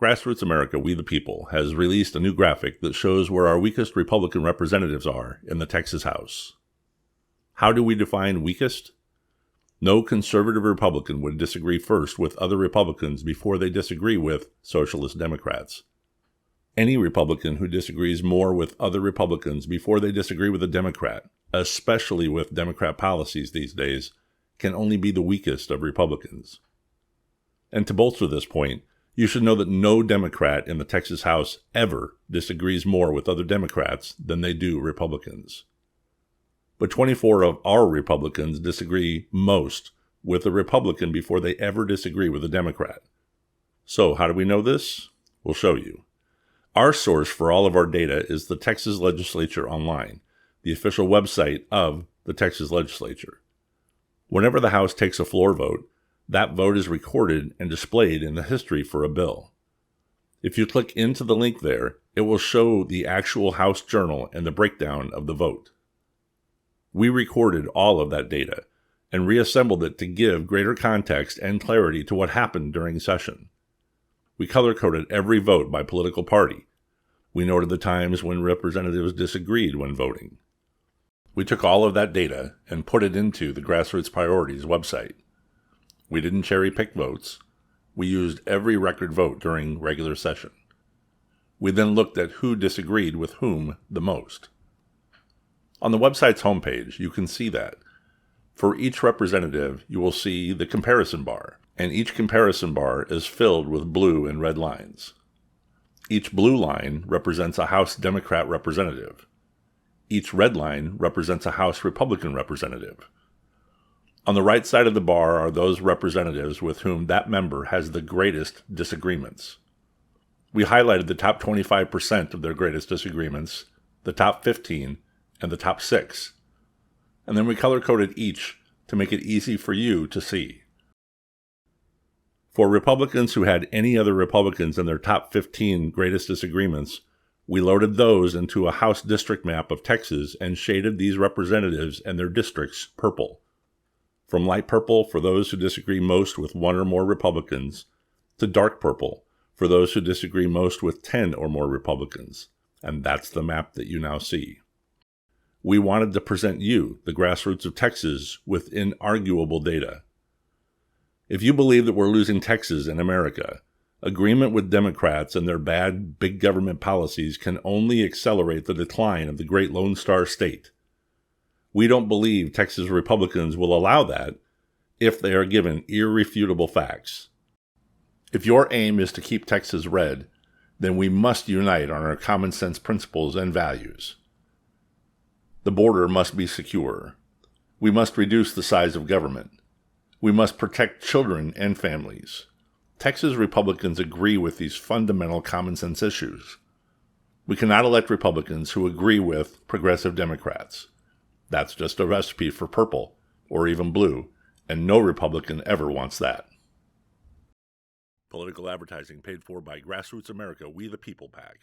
Grassroots America, We the People, has released a new graphic that shows where our weakest Republican representatives are in the Texas House. How do we define weakest? No conservative Republican would disagree first with other Republicans before they disagree with Socialist Democrats. Any Republican who disagrees more with other Republicans before they disagree with a Democrat, especially with Democrat policies these days, can only be the weakest of Republicans. And to bolster this point, you should know that no Democrat in the Texas House ever disagrees more with other Democrats than they do Republicans. But 24 of our Republicans disagree most with a Republican before they ever disagree with a Democrat. So how do we know this? We'll show you. Our source for all of our data is the Texas Legislature Online, the official website of the Texas Legislature. Whenever the House takes a floor vote, that vote is recorded and displayed in the history for a bill. If you click into the link there, it will show the actual House Journal and the breakdown of the vote. We recorded all of that data and reassembled it to give greater context and clarity to what happened during session. We color-coded every vote by political party. We noted the times when representatives disagreed when voting. We took all of that data and put it into the Grassroots Priorities website. We didn't cherry-pick votes. We used every record vote during regular session. We then looked at who disagreed with whom the most. On the website's homepage, you can see that. For each representative, you will see the comparison bar, and each comparison bar is filled with blue and red lines. Each blue line represents a House Democrat representative. Each red line represents a House Republican representative. On the right side of the bar are those representatives with whom that member has the greatest disagreements. We highlighted the top 25% of their greatest disagreements, the top 15, and the top 6. And then we color-coded each to make it easy for you to see. For Republicans who had any other Republicans in their top 15 greatest disagreements, we loaded those into a House district map of Texas and shaded these representatives and their districts purple. From light purple for those who disagree most with one or more Republicans, to dark purple for those who disagree most with 10 or more Republicans. And that's the map that you now see. We wanted to present you, the grassroots of Texas, with inarguable data. If you believe that we're losing Texas and America, agreement with Democrats and their bad big government policies can only accelerate the decline of the great Lone Star State. We don't believe Texas Republicans will allow that if they are given irrefutable facts. If your aim is to keep Texas red, then we must unite on our common sense principles and values. The border must be secure. We must reduce the size of government. We must protect children and families. Texas Republicans agree with these fundamental common sense issues. We cannot elect Republicans who agree with progressive Democrats. That's just a recipe for purple, or even blue, and no Republican ever wants that. Political advertising paid for by Grassroots America, We the People PAC.